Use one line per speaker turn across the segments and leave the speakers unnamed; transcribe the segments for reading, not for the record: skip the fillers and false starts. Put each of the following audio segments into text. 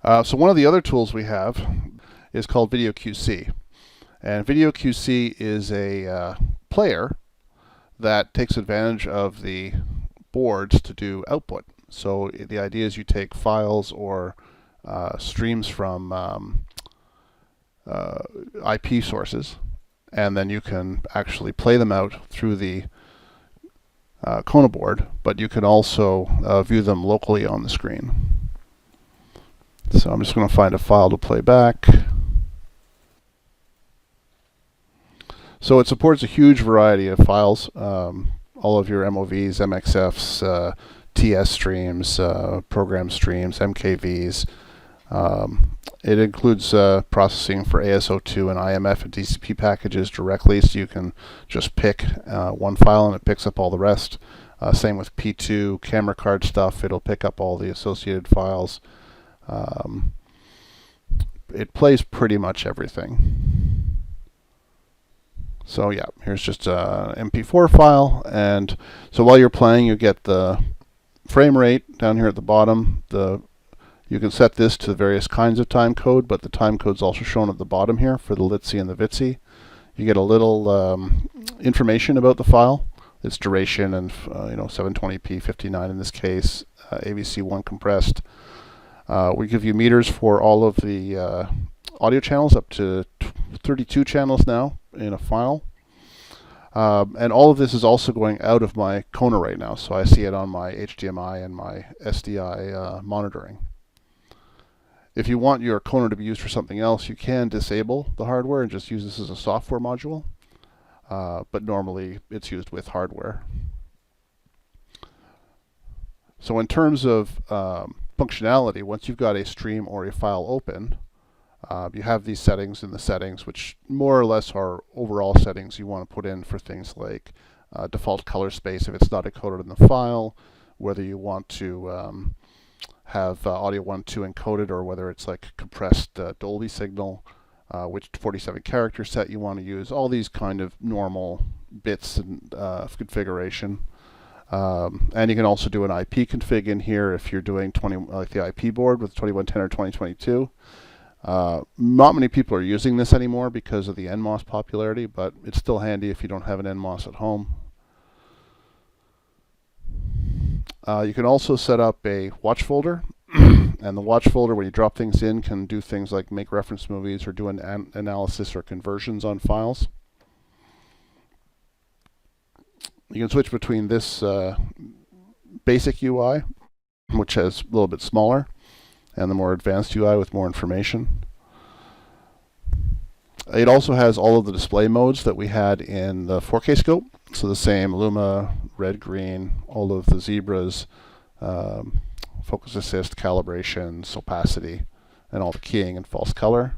So one of the other tools we have is called videoQC. And videoQC is a player that takes advantage of the boards to do output. So the idea is you take files or streams from IP sources, and then you can actually play them out through the KONA board, but you can also view them locally on the screen. So I'm just going to find a file to play back. So it supports a huge variety of files, all of your MOVs, MXFs, TS streams, program streams, MKVs. It includes processing for ASO2 and IMF and DCP packages directly, so you can just pick one file and it picks up all the rest. Same with P2, camera card stuff, it'll pick up all the associated files. It plays pretty much everything. So yeah, here's just an MP4 file, and so while you're playing you get the frame rate down here at the bottom. You can set this to various kinds of time code, but the time code is also shown at the bottom here for the LITC and the VITC. You get a little information about the file, its duration, and 720p 59 in this case, AVC1 compressed. We give you meters for all of the audio channels, up to 32 channels now in a file. And all of this is also going out of my KONA right now, so I see it on my HDMI and my SDI monitoring. If you want your KONA to be used for something else, you can disable the hardware and just use this as a software module, but normally it's used with hardware. So in terms of functionality, once you've got a stream or a file open, you have these settings in the settings, which more or less are overall settings you want to put in for things like default color space if it's not encoded in the file, whether you want to have audio 1.2 encoded, or whether it's like compressed Dolby signal, which 47 character set you want to use, all these kind of normal bits and configuration. And you can also do an IP config in here if you're doing like the IP board with 2110 or 2022. Not many people are using this anymore because of the NMOS popularity, but it's still handy if you don't have an NMOS at home. You can also set up a watch folder, and the watch folder, when you drop things in, can do things like make reference movies or do an analysis or conversions on files. You can switch between this basic UI, which is a little bit smaller, and the more advanced UI with more information. It also has all of the display modes that we had in the 4K scope. So the same Luma, red, green, all of the zebras, focus assist, calibrations, opacity, and all the keying and false color.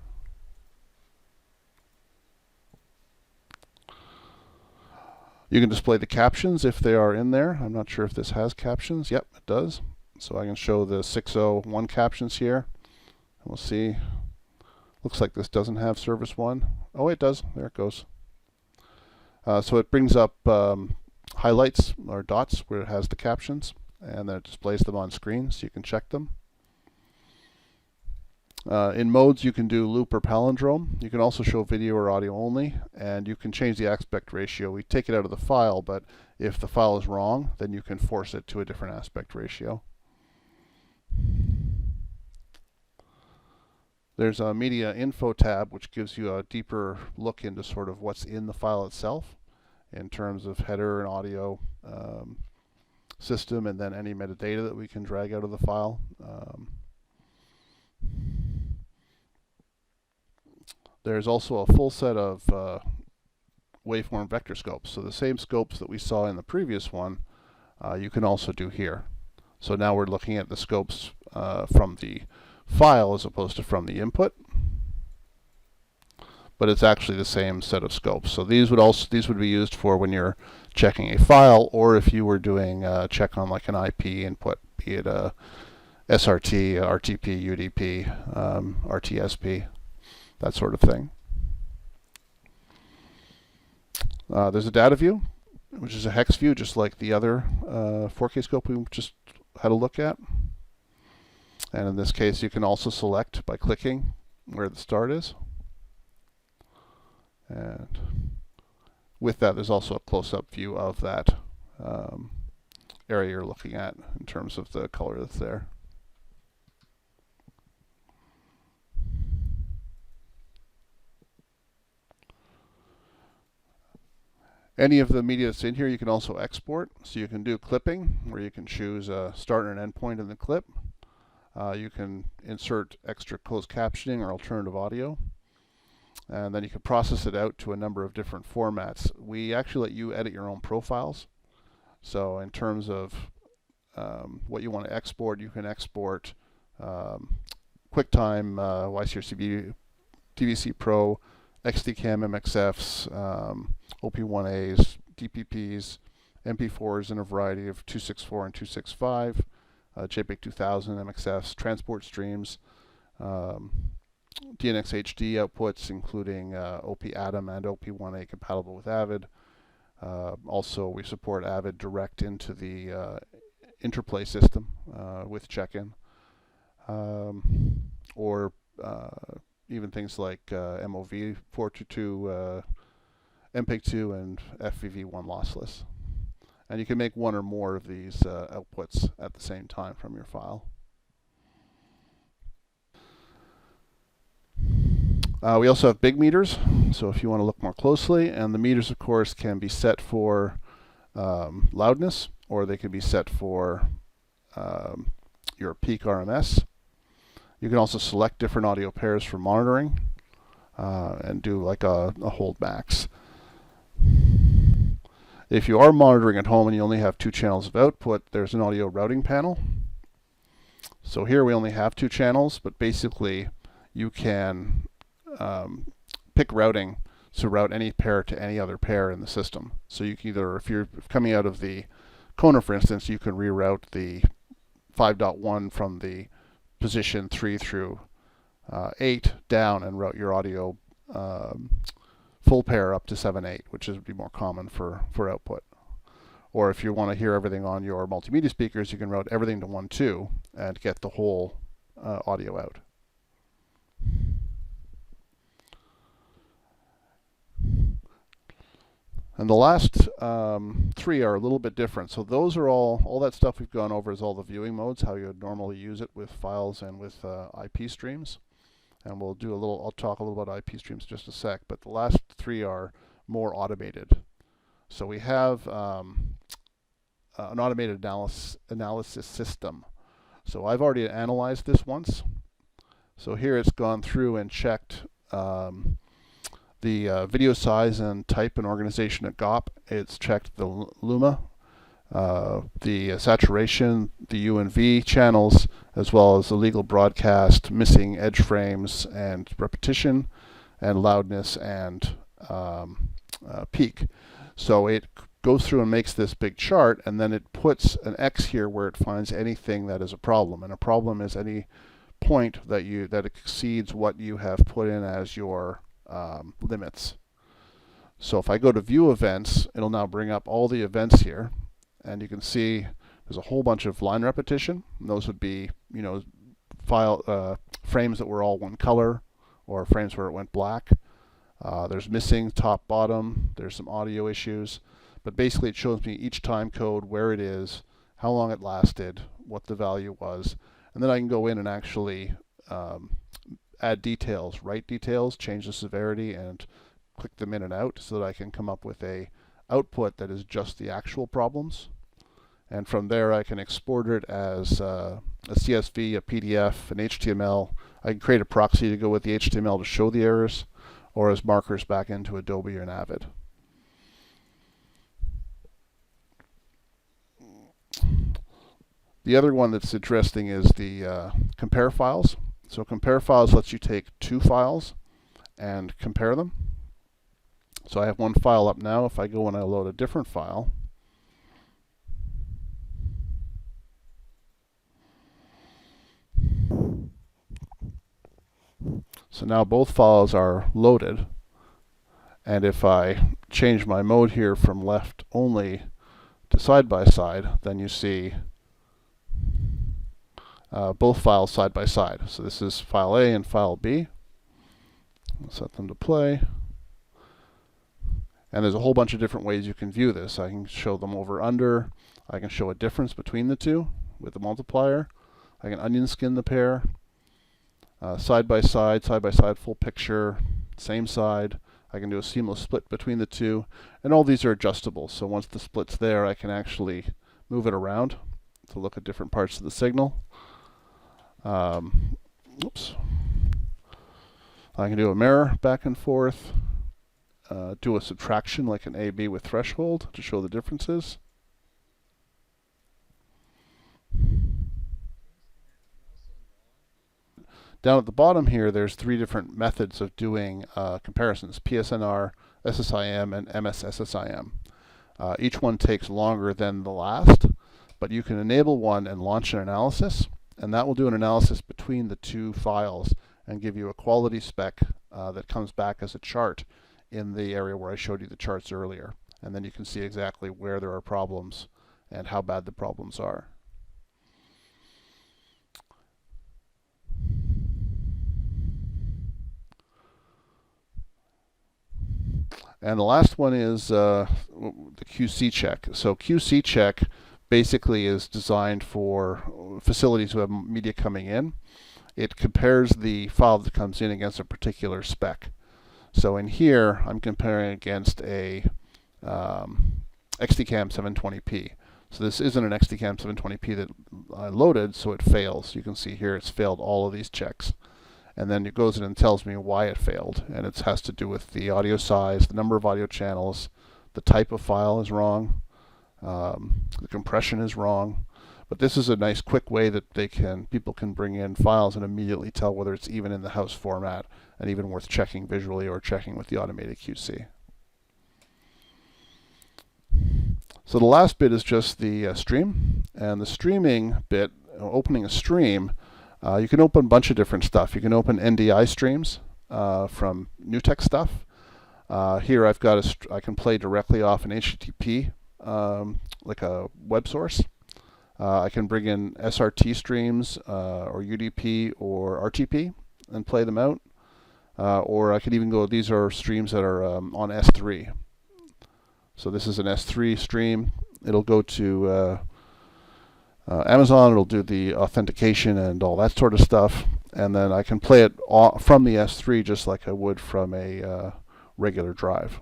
You can display the captions if they are in there. I'm not sure if this has captions. Yep, it does. So I can show the 601 captions here. We'll see. Looks like this doesn't have service 1. Oh, it does. There it goes. So it brings up highlights or dots where it has the captions, and then it displays them on screen so you can check them. In modes, you can do loop or palindrome. You can also show video or audio only, and you can change the aspect ratio. We take it out of the file, but if the file is wrong, then you can force it to a different aspect ratio. There's a media info tab, which gives you a deeper look into sort of what's in the file itself in terms of header and audio system, and then any metadata that we can drag out of the file. There's also a full set of waveform vector scopes. So the same scopes that we saw in the previous one, you can also do here. So now we're looking at the scopes from the file as opposed to from the input, but it's actually the same set of scopes. So these would be used for when you're checking a file, or if you were doing a check on like an IP input, be it a SRT, RTP, UDP, RTSP, that sort of thing. There's a data view, which is a hex view, just like the other 4K scope we just had a look at. And in this case, you can also select by clicking where the start is. And with that, there's also a close-up view of that area you're looking at in terms of the color that's there. Any of the media that's in here you can also export. So you can do clipping, where you can choose a start and an end point in the clip. You can insert extra closed captioning or alternative audio. And then you can process it out to a number of different formats. We actually let you edit your own profiles. So in terms of what you want to export, you can export QuickTime, YCRCB, DVC Pro, XDCAM, MXFs, OP1As, DPPs, MP4s in a variety of 264 and 265, JPEG 2000, MXFs, transport streams, DNX HD outputs, including OP Atom and OP1A compatible with Avid. Also, we support Avid direct into the interplay system with check-in, or even things like MOV 422, MPEG-2, and FEV1 lossless. And you can make one or more of these outputs at the same time from your file. We also have big meters, so if you want to look more closely, and the meters, of course, can be set for loudness, or they can be set for your peak RMS. You can also select different audio pairs for monitoring and do like a hold max. If you are monitoring at home and you only have 2 channels of output, there's an audio routing panel. So here we only have 2 channels, but basically you can pick routing to route any pair to any other pair in the system. So you can either, if you're coming out of the Kona, for instance, you can reroute the 5.1 from the position 3 through 8 down and route your audio full pair up to 7/8, which would be more common for output. Or if you want to hear everything on your multimedia speakers, you can route everything to 1.2 and get the whole audio out. And the last 3 are a little bit different. So those are all that stuff we've gone over is all the viewing modes, how you would normally use it with files and with IP streams. And I'll talk a little about IP streams in just a sec, but the last 3 are more automated. So we have an automated analysis system. So I've already analyzed this once. So here it's gone through and checked the video size and type and organization at GOP. It's checked the luma, the saturation, the U and V channels, as well as the legal broadcast, missing edge frames and repetition, and loudness and peak. So it goes through and makes this big chart, and then it puts an X here where it finds anything that is a problem. And a problem is any point that exceeds what you have put in as your limits. So if I go to view events, it'll now bring up all the events here, and you can see there's a whole bunch of line repetition. And those would be, frames that were all one color, or frames where it went black. There's missing top, bottom. There's some audio issues, but basically it shows me each time code, where it is, how long it lasted, what the value was, and then I can go in and actually add details, write details, change the severity, and click them in and out so that I can come up with a output that is just the actual problems. And from there I can export it as a CSV, a PDF, an HTML. I can create a proxy to go with the HTML to show the errors, or as markers back into Adobe or Avid. The other one that's interesting is the compare files. So compare files lets you take 2 files and compare them. So I have one file up now. If I go and I load a different file, so now both files are loaded, and if I change my mode here from left only to side by side, then you see both files side by side. So this is file A and file B. I'll set them to play. And there's a whole bunch of different ways you can view this. I can show them over under. I can show a difference between the two with the multiplier. I can onion skin the pair. Side by side, full picture, same side. I can do a seamless split between the two. And all these are adjustable. So once the split's there, I can actually move it around to look at different parts of the signal. Oops. I can do a mirror back and forth. Do a subtraction like an A-B with threshold to show the differences. Down at the bottom here, there's 3 different methods of doing comparisons: PSNR, SSIM, and MS-SSIM. Each one takes longer than the last, but you can enable one and launch an analysis, and that will do an analysis between the 2 files and give you a quality spec that comes back as a chart in the area where I showed you the charts earlier. And then you can see exactly where there are problems and how bad the problems are. And the last one is the QC check. So QC check basically is designed for facilities who have media coming in. It compares the file that comes in against a particular spec. So in here, I'm comparing against a XDCAM 720p. So this isn't an XDCAM 720p that I loaded, so it fails. You can see here it's failed all of these checks. And then it goes in and tells me why it failed. And it has to do with the audio size, the number of audio channels, the type of file is wrong, the compression is wrong. But this is a nice quick way that people can bring in files and immediately tell whether it's even in the house format and even worth checking visually or checking with the automated QC. So the last bit is just the stream. And the streaming bit, opening a stream, you can open a bunch of different stuff. You can open NDI streams from NewTek stuff. Here I've got I can play directly off an HTTP, like a web source. I can bring in SRT streams or UDP or RTP and play them out. Or I could even go, these are streams that are on S3. So this is an S3 stream. It'll go to Amazon, it'll do the authentication and all that sort of stuff. And then I can play it from the S3 just like I would from a regular drive.